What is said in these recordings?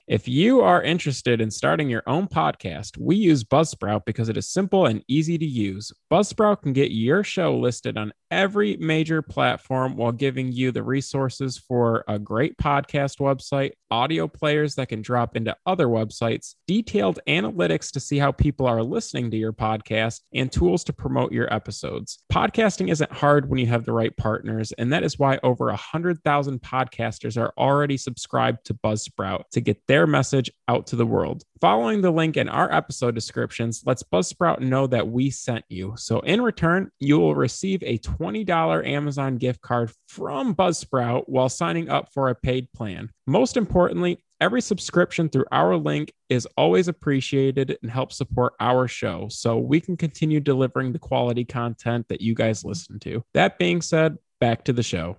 If you are interested in starting your own podcast, we use Buzzsprout because it is simple and easy to use. Buzzsprout can get your show listed on every major platform while giving you the resources for a great podcast website, audio players that can drop into other websites, detailed analytics to see how people are listening to your podcast, and tools to promote your episodes. Podcasting isn't hard when you have the right partners, and that is why over 100,000 podcasters are already subscribed to Buzzsprout to get their message out to the world. Following the link in our episode descriptions lets Buzzsprout know that we sent you. So in return, you will receive a $20 Amazon gift card from Buzzsprout while signing up for a paid plan. Most importantly, every subscription through our link is always appreciated and helps support our show so we can continue delivering the quality content that you guys listen to. That being said, back to the show.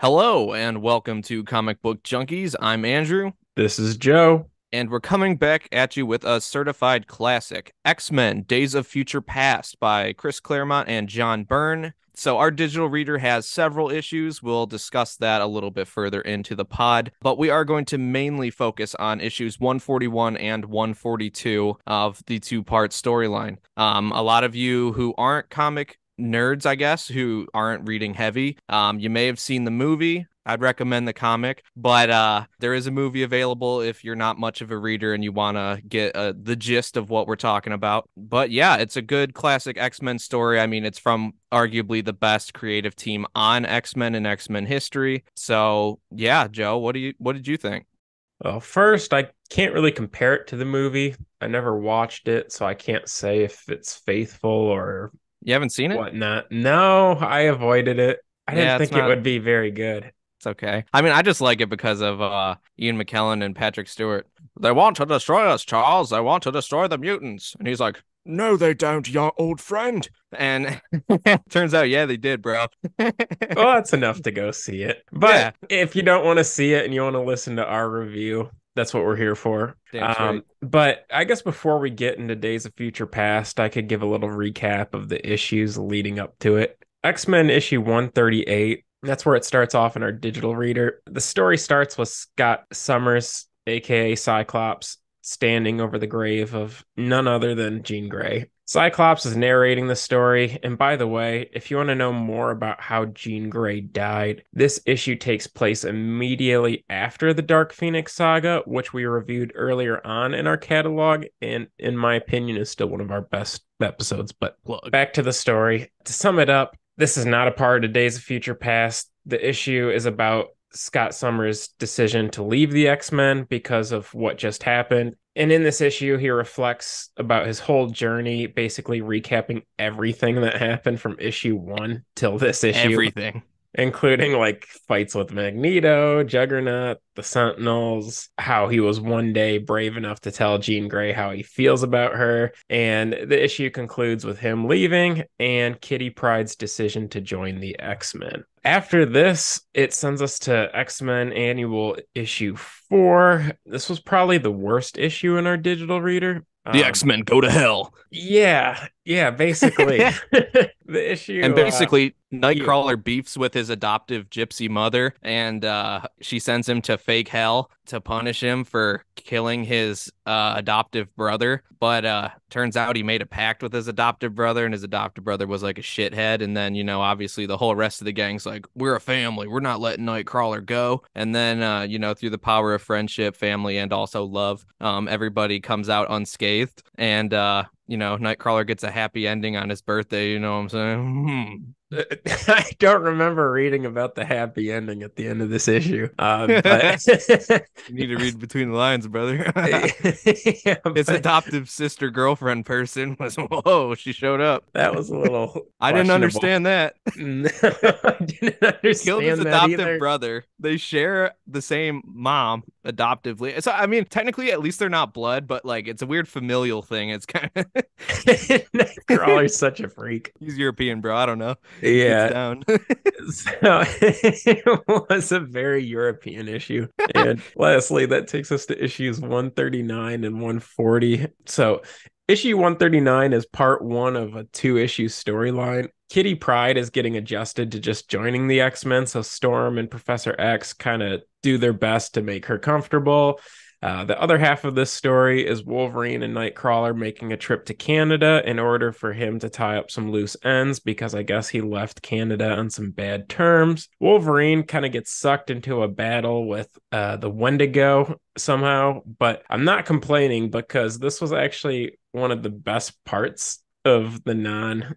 Hello and welcome to Comic Book Junkies. I'm Andrew. This is Joe. And we're coming back at you with a certified classic, X-Men Days of Future Past by Chris Claremont and John Byrne. So our digital reader has several issues. We'll discuss that a little bit further into the pod, but we are going to mainly focus on issues 141 and 142 of the two-part storyline. A lot of you who aren't comic nerds, I guess, who aren't reading heavy, you may have seen the movie. I'd recommend the comic, but there is a movie available if you're not much of a reader and you want to get the gist of what we're talking about. But yeah, it's a good classic X-Men story. I mean, it's from arguably the best creative team on X-Men in X-Men history. So yeah, Joe, what did you think? Well, first, I can't really compare it to the movie. I never watched it, so I can't say if it's faithful or you haven't seen it? Whatnot. No, I avoided it. I didn't think it would be very good. It's okay. I mean, I just like it because of Ian McKellen and Patrick Stewart. They want to destroy us, Charles. They want to destroy the mutants. And he's like, no, they don't, your old friend. And turns out, yeah, they did, bro. Well, that's enough to go see it. But if you don't want to see it and you want to listen to our review, that's what we're here for. Right. But I guess before we get into Days of Future Past, I could give a little recap of the issues leading up to it. X-Men issue 138. That's where it starts off in our digital reader. The story starts with Scott Summers, aka Cyclops, standing over the grave of none other than Jean Grey. Cyclops is narrating the story, and by the way, if you want to know more about how Jean Grey died, this issue takes place immediately after the Dark Phoenix saga, which we reviewed earlier on in our catalog, and in my opinion is still one of our best episodes. But back to the story. To sum it up, this is not a part of Days of Future Past. The issue is about Scott Summers' decision to leave the X-Men because of what just happened. And in this issue, he reflects about his whole journey, basically recapping everything that happened from issue 1 till this issue. Everything. Including like fights with Magneto, Juggernaut, the Sentinels, how he was one day brave enough to tell Jean Grey how he feels about her. And the issue concludes with him leaving and Kitty Pryde's decision to join the X-Men. After this, it sends us to X-Men Annual issue 4. This was probably the worst issue in our digital reader. The X-Men go to hell. Yeah, basically. The issue. And basically, Nightcrawler beefs with his adoptive gypsy mother, and she sends him to fake hell to punish him for killing his adoptive brother. But turns out he made a pact with his adoptive brother, and his adoptive brother was like a shithead. And then, obviously the whole rest of the gang's like, we're a family. We're not letting Nightcrawler go. And then, through the power of friendship, family, and also love, everybody comes out unscathed. And, Nightcrawler gets a happy ending on his birthday. You know what I'm saying? I don't remember reading about the happy ending at the end of this issue. But you need to read between the lines, brother. His but adoptive sister girlfriend person was, whoa, she showed up. That was a little I didn't understand that. No, I didn't understand Killed his that adoptive either. brother. They share the same mom adoptively. So I mean, technically, at least they're not blood, but like it's a weird familial thing. It's kind of Nightcrawler's such a freak. He's European, bro. I don't know. Yeah. Down. So it was a very European issue. And lastly, that takes us to issues 139 and 140. So issue 139 is part 1 of a 2-issue storyline. Kitty Pryde is getting adjusted to just joining the X-Men, so Storm and Professor X kind of do their best to make her comfortable. The other half of this story is Wolverine and Nightcrawler making a trip to Canada in order for him to tie up some loose ends because I guess he left Canada on some bad terms. Wolverine kind of gets sucked into a battle with the Wendigo somehow, but I'm not complaining because this was actually one of the best parts of the non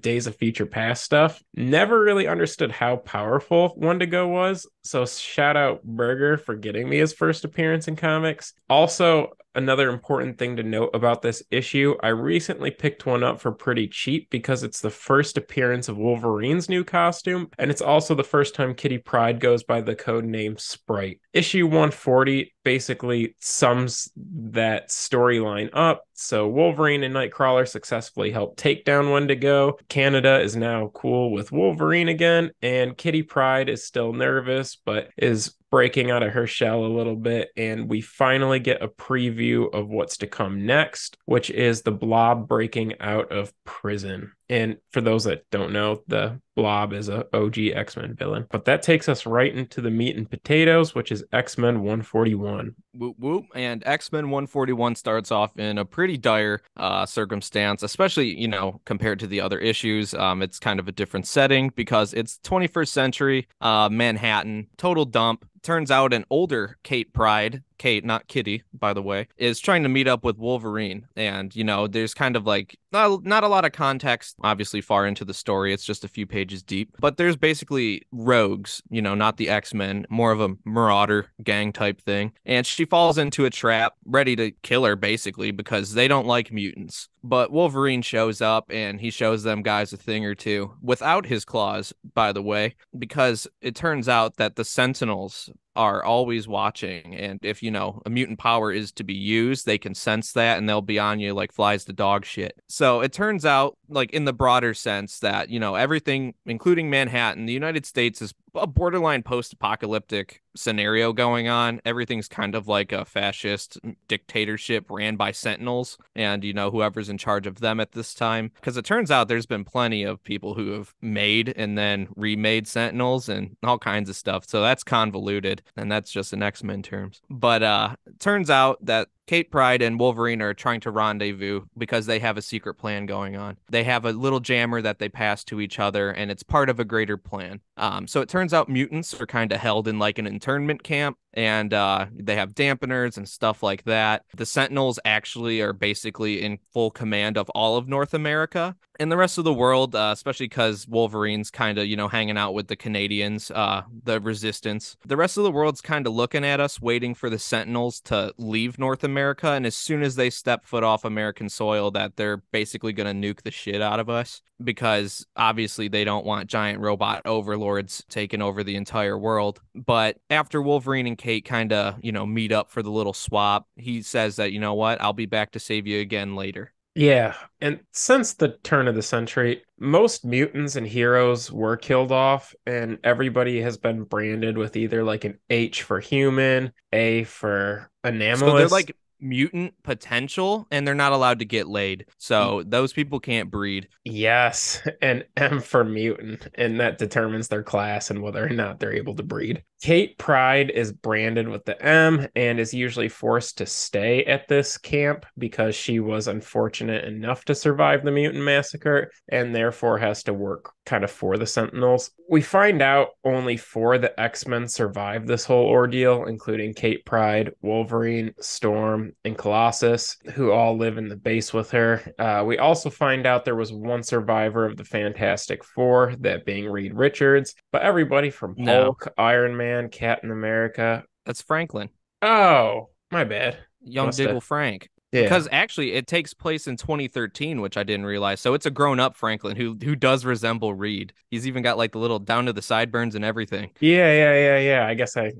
Days of Future Past stuff. Never really understood how powerful Wendigo was. So shout out Burger for getting me his first appearance in comics. Also, another important thing to note about this issue, I recently picked one up for pretty cheap because it's the first appearance of Wolverine's new costume, and it's also the first time Kitty Pryde goes by the code name Sprite. Issue 140 basically sums that storyline up. So Wolverine and Nightcrawler successfully help take down Wendigo. Canada is now cool with Wolverine again, and Kitty Pryde is still nervous, but is breaking out of her shell a little bit, and we finally get a preview of what's to come next, which is the Blob breaking out of prison. And for those that don't know, the Blob is a OG X-Men villain. But that takes us right into the meat and potatoes, which is X-Men 141. Whoop whoop. And X-Men 141 starts off in a pretty dire circumstance, especially, compared to the other issues. It's kind of a different setting because it's 21st century Manhattan, total dump. Turns out an older Kate Pryde, Kate, not Kitty, by the way, is trying to meet up with Wolverine. And, there's kind of like not a lot of context, obviously, far into the story. It's just a few pages deep. But there's basically rogues, not the X-Men, more of a marauder gang type thing. And she falls into a trap, ready to kill her, basically, because they don't like mutants. But Wolverine shows up and he shows them guys a thing or two without his claws, by the way, because it turns out that the Sentinels are always watching. And if, a mutant power is to be used, they can sense that and they'll be on you like flies to dog shit. So it turns out, like in the broader sense, that, everything, including Manhattan, the United States is a borderline post-apocalyptic scenario going on. Everything's kind of like a fascist dictatorship ran by Sentinels and, whoever's in charge of them at this time. Because it turns out there's been plenty of people who have made and then remade Sentinels and all kinds of stuff. So that's convoluted, and that's just in X-Men terms. But it turns out that Kate Pryde and Wolverine are trying to rendezvous because they have a secret plan going on. They have a little jammer that they pass to each other, and it's part of a greater plan. So it turns out mutants are kind of held in like an internment camp, and they have dampeners and stuff like that. The Sentinels actually are basically in full command of all of North America. And the rest of the world, especially because Wolverine's kind of, hanging out with the Canadians, the resistance. The rest of the world's kind of looking at us, waiting for the Sentinels to leave North America. And as soon as they step foot off American soil, that they're basically going to nuke the shit out of us. Because obviously they don't want giant robot overlords taking over the entire world. But after Wolverine and Kate kind of, meet up for the little swap, he says that, what, I'll be back to save you again later. Yeah, and since the turn of the century, most mutants and heroes were killed off, and everybody has been branded with either like an H for human, A for anomalous. So they're like mutant potential, and they're not allowed to get laid. So those people can't breed. Yes, and M for mutant, and that determines their class and whether or not they're able to breed. Kate Pryde is branded with the M and is usually forced to stay at this camp because she was unfortunate enough to survive the mutant massacre and therefore has to work kind of for the Sentinels. We find out only 4 of the X-Men survived this whole ordeal, including Kate Pryde, Wolverine, Storm, and Colossus, who all live in the base with her. We also find out there was one survivor of the Fantastic Four, that being Reed Richards, but everybody from Hulk, Iron Man, Captain America. That's Franklin. Oh, my bad. Young Diggle Frank. Yeah. Because actually it takes place in 2013, which I didn't realize. So it's a grown-up Franklin who does resemble Reed. He's even got like the little down to the sideburns and everything. Yeah. I guess I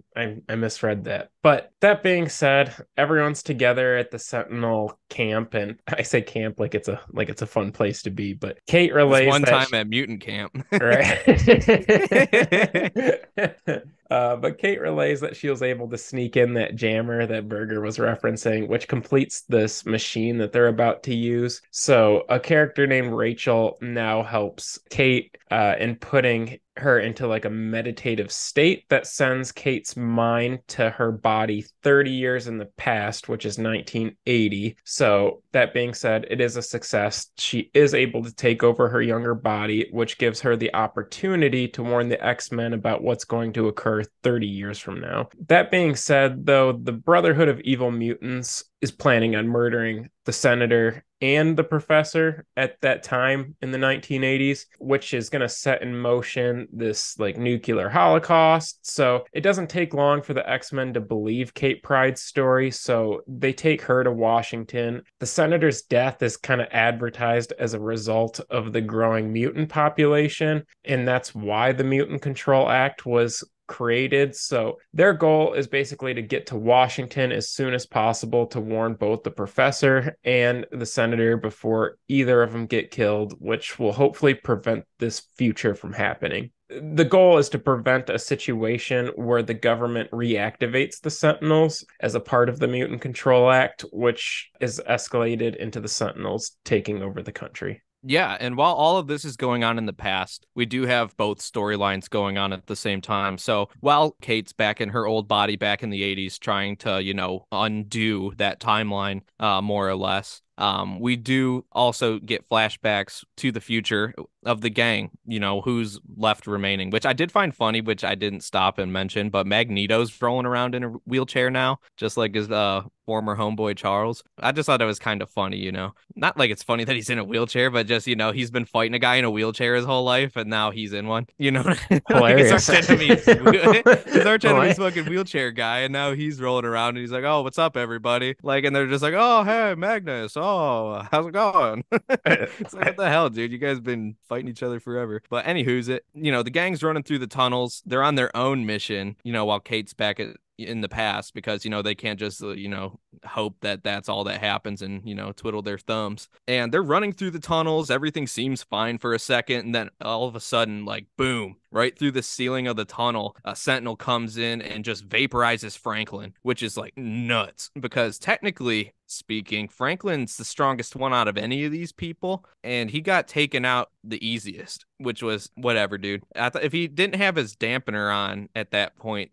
misread that. But that being said, everyone's together at the Sentinel camp, and I say camp like it's a fun place to be. But Kate relays one time at mutant camp, right? But Kate relays that she was able to sneak in that jammer that Berger was referencing, which completes this machine that they're about to use. So a character named Rachel now helps Kate in putting her into like a meditative state that sends Kate's mind to her body 30 years in the past, which is 1980. So, that being said, it is a success. She is able to take over her younger body, which gives her the opportunity to warn the X-Men about what's going to occur 30 years from now. That being said, though, the Brotherhood of Evil Mutants is planning on murdering the senator and the professor at that time in the 1980s, which is going to set in motion this like nuclear holocaust. So it doesn't take long for the X-Men to believe Kate Pryde's story. So they take her to Washington. The senator's death is kind of advertised as a result of the growing mutant population. And that's why the Mutant Control Act was created. So their goal is basically to get to Washington as soon as possible to warn both the professor and the senator before either of them get killed, which will hopefully prevent this future from happening. The goal is to prevent a situation where the government reactivates the Sentinels as a part of the Mutant Control Act, which is escalated into the Sentinels taking over the country. Yeah, and while all of this is going on in the past, we do have both storylines going on at the same time. So while Kate's back in her old body back in the 80s trying to, undo that timeline, more or less, we do also get flashbacks to the future of the gang, who's left remaining, which I did find funny, which I didn't stop and mention, but Magneto's rolling around in a wheelchair now, just like his former homeboy Charles. I just thought it was kind of funny, not like it's funny that he's in a wheelchair, but just, he's been fighting a guy in a wheelchair his whole life and now he's in one, like Hilarious. his arch enemy's fucking wheelchair guy and now he's rolling around and he's like, oh, what's up, everybody? Like, and they're just like, oh, hey, Magnus. Oh, how's it going? It's like, what the hell, dude? You guys been fighting each other forever. But anywho's it, the gang's running through the tunnels. They're on their own mission, while Kate's back in the past because they can't just hope that that's all that happens and twiddle their thumbs. And they're running through the tunnels, everything seems fine for a second, and then all of a sudden, like, boom, right through the ceiling of the tunnel, a sentinel comes in and just vaporizes Franklin, which is like nuts because technically speaking, Franklin's the strongest one out of any of these people, and he got taken out the easiest, which was whatever, dude. If he didn't have his dampener on at that point,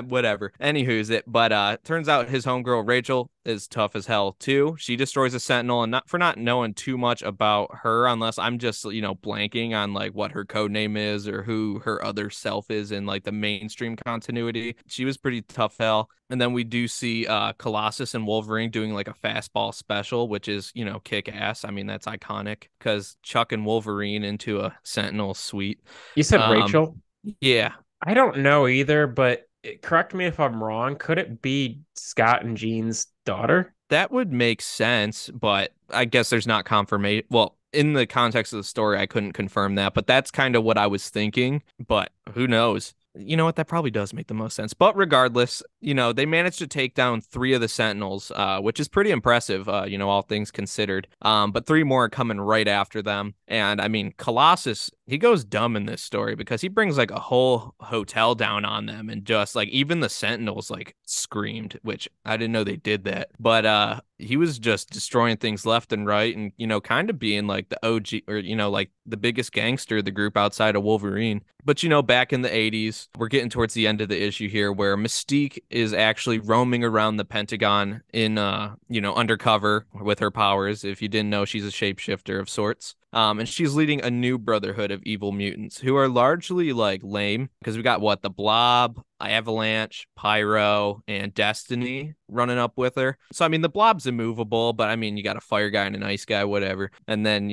whatever. Anywho's it, but turns out his homegirl Rachel is tough as hell too. She destroys a sentinel, and not knowing too much about her, unless I'm just blanking on like what her code name is or who her other self is in like the mainstream continuity. She was pretty tough hell. And then we do see Colossus and Wolverine doing like a fastball special, which is, kick ass. I mean, that's iconic because Chuck and Wolverine into a Sentinel suite. You said Rachel? Yeah. I don't know either, but correct me if I'm wrong. Could it be Scott and Jean's daughter? That would make sense, but I guess there's not confirmation. Well, in the context of the story, I couldn't confirm that, but that's kind of what I was thinking. But who knows? You know what? That probably does make the most sense. But regardless, they managed to take down 3 of the Sentinels, which is pretty impressive, all things considered. But 3 more are coming right after them. And I mean, Colossus, he goes dumb in this story because he brings like a whole hotel down on them and just like even the Sentinels like screamed, which I didn't know they did that. But he was just destroying things left and right and, kind of being like the OG or, like the biggest gangster of the group outside of Wolverine. But, back in the 80s, we're getting towards the end of the issue here where Mystique is actually roaming around the Pentagon in, undercover with her powers. If you didn't know, she's a shapeshifter of sorts. And she's leading a new brotherhood of evil mutants who are largely like lame because we got the Blob, Avalanche, Pyro, and Destiny running up with her. So, I mean, the Blob's immovable, but I mean, you got a fire guy and an ice guy, whatever. And then,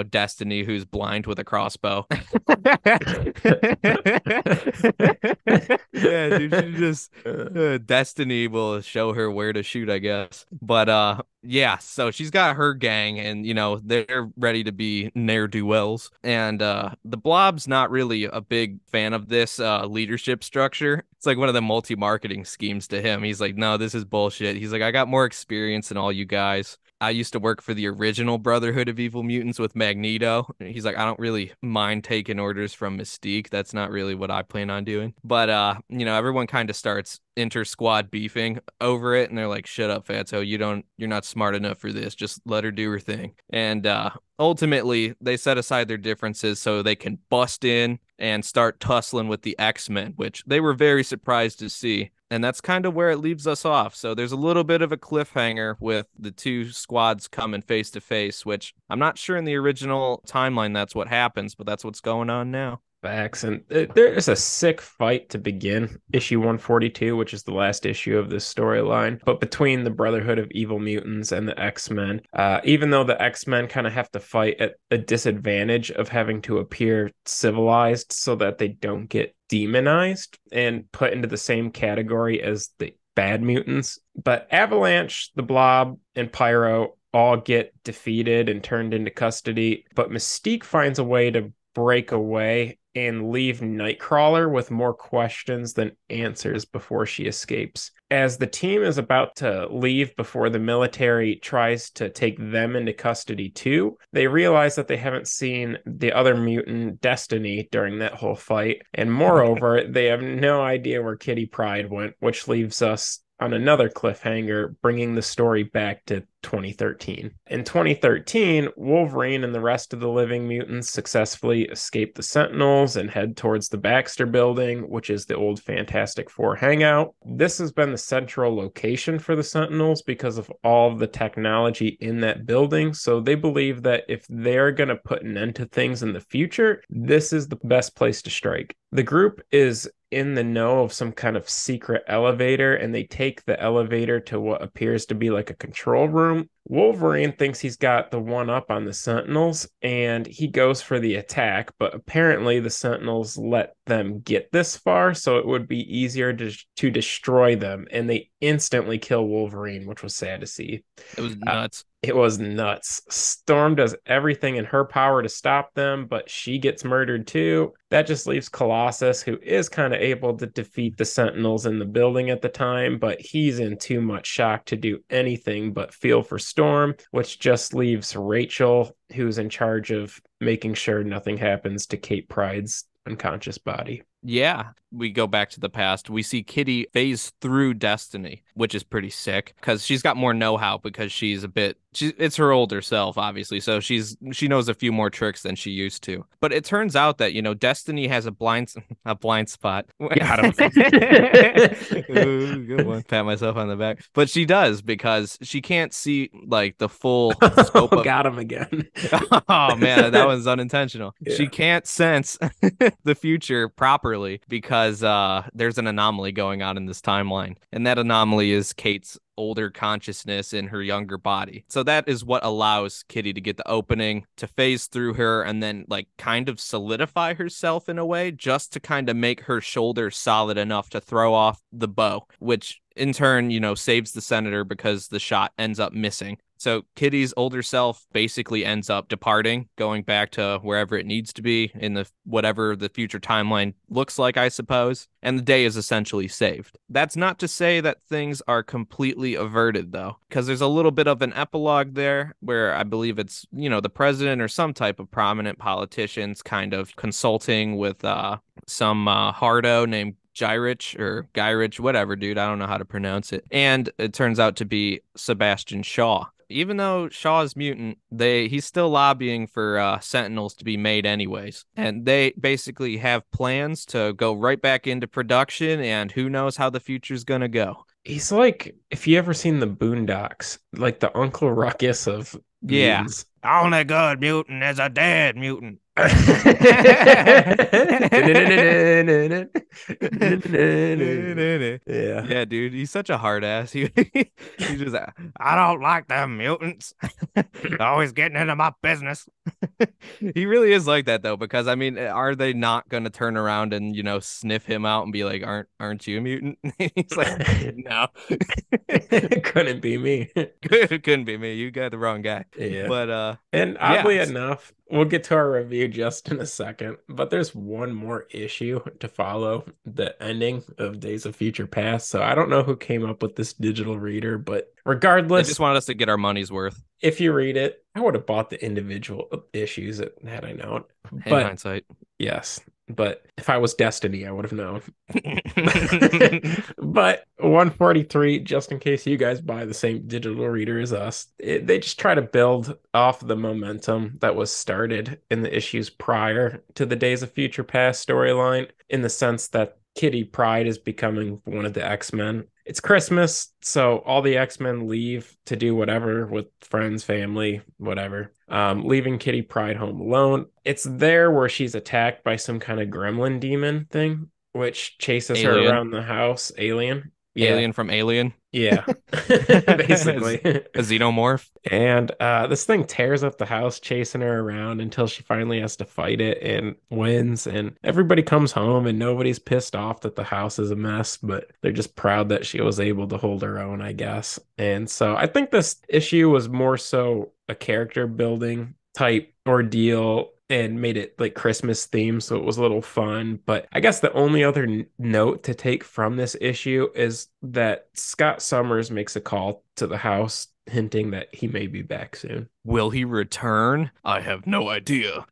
Destiny, who's blind with a crossbow. Yeah, dude, she just Destiny will show her where to shoot, I guess. But yeah, so she's got her gang and they're ready to be ne'er-do-wells. And the Blob's not really a big fan of this leadership structure. It's like one of the multi-marketing schemes to him. He's like, no, this is bullshit. He's like, I got more experience than all you guys. I used to work for the original Brotherhood of Evil Mutants with Magneto. He's like, I don't really mind taking orders from Mystique. That's not really what I plan on doing. But everyone kind of starts inter-squad beefing over it, and they're like, shut up, Fatso, you're not smart enough for this. Just let her do her thing. And ultimately, they set aside their differences so they can bust in and start tussling with the X-Men, which they were very surprised to see. And that's kind of where it leaves us off. So there's a little bit of a cliffhanger with the two squads coming face to face, which I'm not sure in the original timeline that's what happens, but that's what's going on now. Facts. And there's a sick fight to begin issue 142, which is the last issue of this storyline. But between the Brotherhood of Evil Mutants and the X-Men, even though the X-Men kind of have to fight at a disadvantage of having to appear civilized so that they don't get demonized and put into the same category as the bad mutants. But Avalanche, the Blob, and Pyro all get defeated and turned into custody. But Mystique finds a way to break away and leave Nightcrawler with more questions than answers before she escapes. As the team is about to leave before the military tries to take them into custody too, they realize that they haven't seen the other mutant, Destiny, during that whole fight. And moreover, they have no idea where Kitty Pryde went, which leaves us on another cliffhanger, bringing the story back to 2013. In 2013, Wolverine and the rest of the living mutants successfully escape the Sentinels and head towards the Baxter Building, which is the old Fantastic Four hangout. This has been the central location for the Sentinels because of all of the technology in that building, so they believe that if they're going to put an end to things in the future, this is the best place to strike. The group is in the know of some kind of secret elevator, and they take the elevator to what appears to be like a control room. Wolverine thinks he's got the one up on the Sentinels, and he goes for the attack, but apparently the Sentinels let them get this far, so it would be easier to destroy them, and they instantly kill Wolverine, which was sad to see. It was nuts. It was nuts. Storm does everything in her power to stop them, but she gets murdered too. That just leaves Colossus, who is kind of able to defeat the Sentinels in the building at the time, but he's in too much shock to do anything but feel for Storm, which just leaves Rachel, who's in charge of making sure nothing happens to Kate Pryde's unconscious body. Yeah, we go back to the past. We see Kitty phase through Destiny, which is pretty sick because she's got more know-how because it's her older self, obviously. So she knows a few more tricks than she used to. But it turns out that, Destiny has a blind spot. Got him. Ooh, good one. Pat myself on the back. But she does because she can't see like the full scope of... Got him again. Oh man, that was unintentional. Yeah. She can't sense the future properly because there's an anomaly going on in this timeline, and that anomaly is Kate's older consciousness in her younger body. So that is what allows Kitty to get the opening to phase through her and then like kind of solidify herself in a way, just to kind of make her shoulder solid enough to throw off the bow, which in turn, saves the senator because the shot ends up missing. So Kitty's older self basically ends up departing, going back to wherever it needs to be in whatever the future timeline looks like, I suppose. And the day is essentially saved. That's not to say that things are completely averted, though, because there's a little bit of an epilogue there where I believe it's, the president or some type of prominent politicians kind of consulting with some hardo named Gyrich, whatever, dude. I don't know how to pronounce it. And it turns out to be Sebastian Shaw. Even though Shaw's mutant, he's still lobbying for Sentinels to be made anyways. And they basically have plans to go right back into production, and who knows how the future's gonna go. He's like, if you ever seen the Boondocks, like the Uncle Ruckus of mutants. Only good mutant is a dead mutant. Yeah. Yeah, dude, he's such a hard ass. He's just, I don't like them mutants. Always getting into my business. He really is like that though, because I mean, are they not gonna turn around and sniff him out and be like, aren't you a mutant? He's like, no. It couldn't be me. It couldn't be me. You got the wrong guy. Yeah. But and oddly enough, We'll get to our review just in a second, but there's one more issue to follow, the ending of Days of Future Past. So I don't know who came up with this digital reader, but They regardless, just wanted us to get our money's worth if you read it, I would have bought the individual issues had I known. in But hindsight. yes, but if I was Destiny, I would have known. But 143, just in case you guys buy the same digital reader as us, they just try to build off the momentum that was started in the issues prior to the Days of Future Past storyline, in the sense that Kitty Pryde is becoming one of the X-Men. It's Christmas, so all the X-Men leave to do whatever with friends, family, whatever. Leaving Kitty Pryde home alone. It's there where she's attacked by some kind of gremlin demon thing, which chases her Alien. around the house. Alien. Yeah, Alien from Alien. yeah, A basically. xenomorph. And this thing tears up the house, chasing her around until she finally has to fight it and wins. And everybody comes home, and nobody's pissed off that the house is a mess, but they're just proud that she was able to hold her own, I guess. And so I think this issue was more so a character building type ordeal and made it like Christmas themed, so it was a little fun. But I guess the only other note to take from this issue is that Scott Summers makes a call to the house, hinting that he may be back soon. Will he return? I have no idea.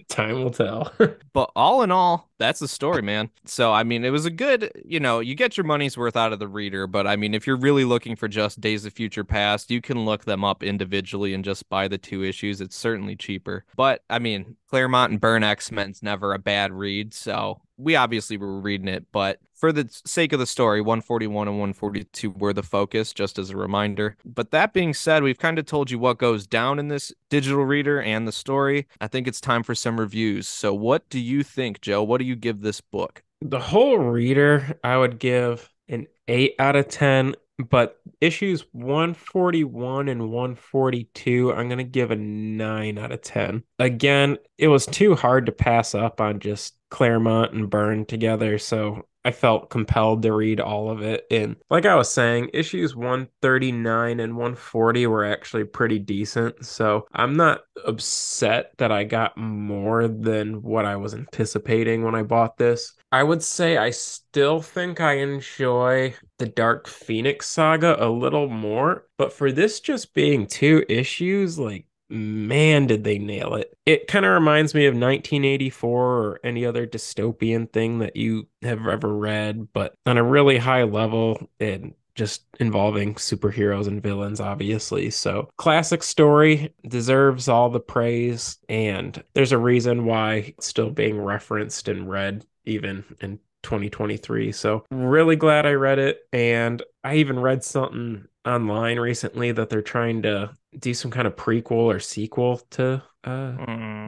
Time will tell. But all in all, that's the story, man. So, I mean, it was a good, you get your money's worth out of the reader. But I mean, if you're really looking for just Days of Future Past, you can look them up individually and just buy the 2 issues. It's certainly cheaper. But I mean, Claremont and Byrne X-Men's never a bad read. So we obviously were reading it, but for the sake of the story, 141 and 142 were the focus, just as a reminder. But that being said, we've kind of told you what goes down in this digital reader and the story. I think it's time for some reviews. So what do you think, Joe? What do you give this book? The whole reader, I would give an 8 out of 10, but issues 141 and 142, I'm going to give a 9 out of 10. Again, it was too hard to pass up on just Claremont and Byrne together, so I felt compelled to read all of it. And like I was saying, issues 139 and 140 were actually pretty decent. So I'm not upset that I got more than what I was anticipating when I bought this. I would say I still think I enjoy the Dark Phoenix saga a little more, but for this just being 2 issues, like, man, did they nail it. It kind of reminds me of 1984 or any other dystopian thing that you have ever read, but on a really high level and just involving superheroes and villains, obviously. So, classic story, deserves all the praise, and there's a reason why it's still being referenced and read even in 2023. So, really glad I read it. And I even read something online recently that they're trying to do some kind of prequel or sequel to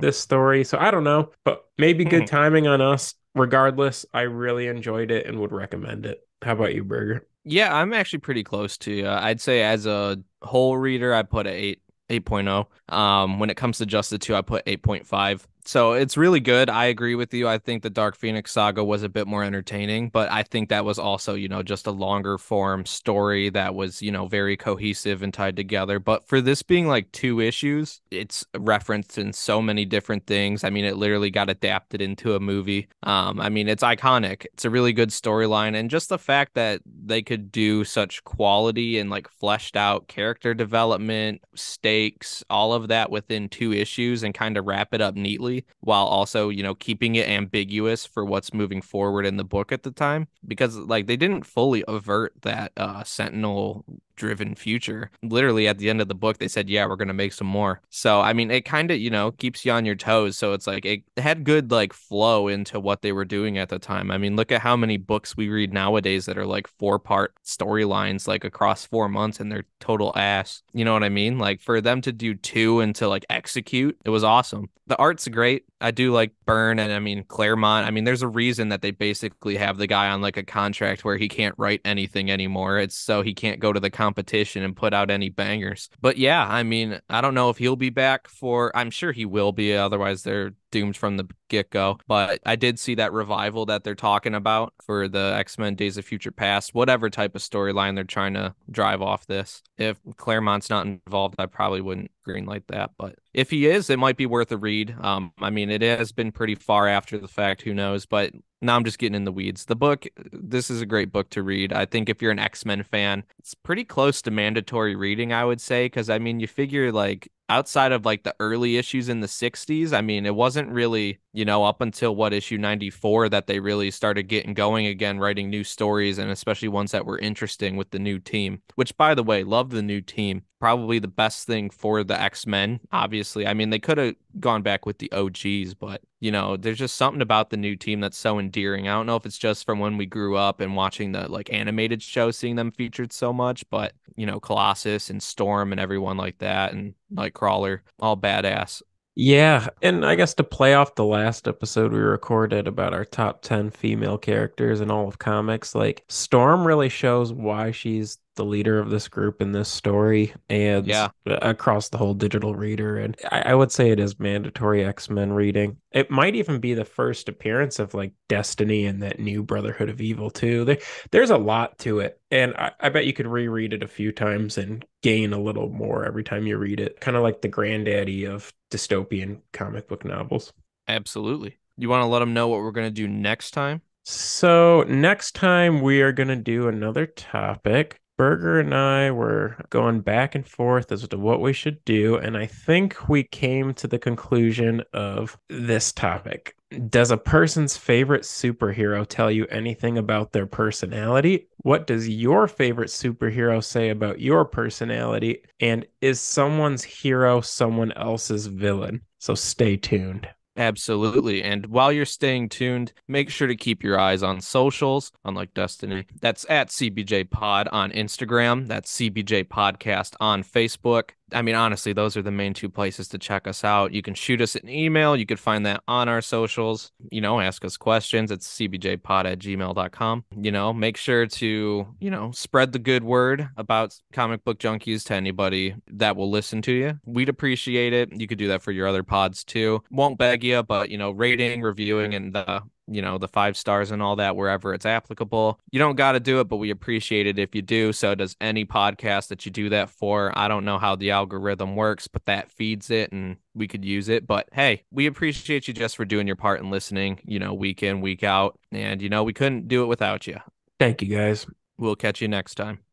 this story. So I don't know, but maybe good timing on us. Regardless, I really enjoyed it and would recommend it. How about you, Burger? Yeah, I'm actually pretty close to you. I'd say as a whole reader, I put a 8.0. When it comes to just the two, I put 8.5. So it's really good. I agree with you. I think the Dark Phoenix saga was a bit more entertaining, but I think that was also, just a longer form story that was, very cohesive and tied together. But for this being like 2 issues, it's referenced in so many different things. I mean, it literally got adapted into a movie. I mean, it's iconic. It's a really good storyline. And just the fact that they could do such quality and like fleshed out character development, stakes, all of that within 2 issues and kind of wrap it up neatly while also, keeping it ambiguous for what's moving forward in the book at the time, because like they didn't fully avert that Sentinel driven future. Literally at the end of the book, they said, yeah, we're going to make some more. So, I mean, it kind of, keeps you on your toes. So it's like it had good like flow into what they were doing at the time. I mean, look at how many books we read nowadays that are like 4-part storylines, like across 4 months, and they're total ass. You know what I mean? Like for them to do 2 and to like execute, it was awesome. The art's great. I do like Byrne and I mean Claremont. I mean, there's a reason that they basically have the guy on like a contract where he can't write anything anymore. It's so he can't go to the competition and put out any bangers. But yeah, I mean, I don't know if he'll be back for, I'm sure he will be. Otherwise, they're doomed from the get-go. But I did see that revival that they're talking about for the X-Men Days of Future Past, whatever type of storyline they're trying to drive off this. If Claremont's not involved, I probably wouldn't greenlight that. But if he is, it might be worth a read. I mean, it has been pretty far after the fact, who knows? But now I'm just getting in the weeds. The book, this is a great book to read. I think if you're an X-Men fan, it's pretty close to mandatory reading, I would say, because I mean, you figure like outside of like the early issues in the 60s, I mean, it wasn't really, up until issue 94 that they really started getting going again, writing new stories, and especially ones that were interesting with the new team, which, by the way, love the new team. Probably the best thing for the X-Men, obviously. I mean, they could have gone back with the OGs, but, there's just something about the new team that's so endearing. I don't know if it's just from when we grew up and watching the like animated show, seeing them featured so much, but, Colossus and Storm and everyone like that, and Nightcrawler, all badass. Yeah, and I guess to play off the last episode we recorded about our top 10 female characters in all of comics, like Storm really shows why she's the leader of this group in this story and Yeah. across the whole digital reader. And I would say it is mandatory X-Men reading. It might even be the first appearance of like Destiny and that new Brotherhood of Evil too. There's a lot to it. And I bet you could reread it a few times and gain a little more every time you read it. Kind of like the granddaddy of dystopian comic book novels. Absolutely. You want to let them know what we're going to do next time? So next time we are going to do another topic. Berger and I were going back and forth as to what we should do, and I think we came to the conclusion of this topic. Does a person's favorite superhero tell you anything about their personality? What does your favorite superhero say about your personality? And is someone's hero someone else's villain? So stay tuned. Absolutely. And while you're staying tuned, make sure to keep your eyes on socials, unlike Destiny. That's at CBJ Pod on Instagram. That's CBJ Podcast on Facebook. I mean, honestly, those are the main two places to check us out. You can shoot us an email. You could find that on our socials. Ask us questions. It's cbjpod@gmail.com. Make sure to, spread the good word about Comic Book Junkies to anybody that will listen to you. We'd appreciate it. You could do that for your other pods too. Won't beg you, but, rating, reviewing, and the 5 stars and all that wherever it's applicable. You don't got to do it, but we appreciate it if you do. So does any podcast that you do that for. I don't know how the algorithm works, but that feeds it and we could use it. But hey, we appreciate you just for doing your part and listening, week in, week out. And, we couldn't do it without you. Thank you, guys. We'll catch you next time.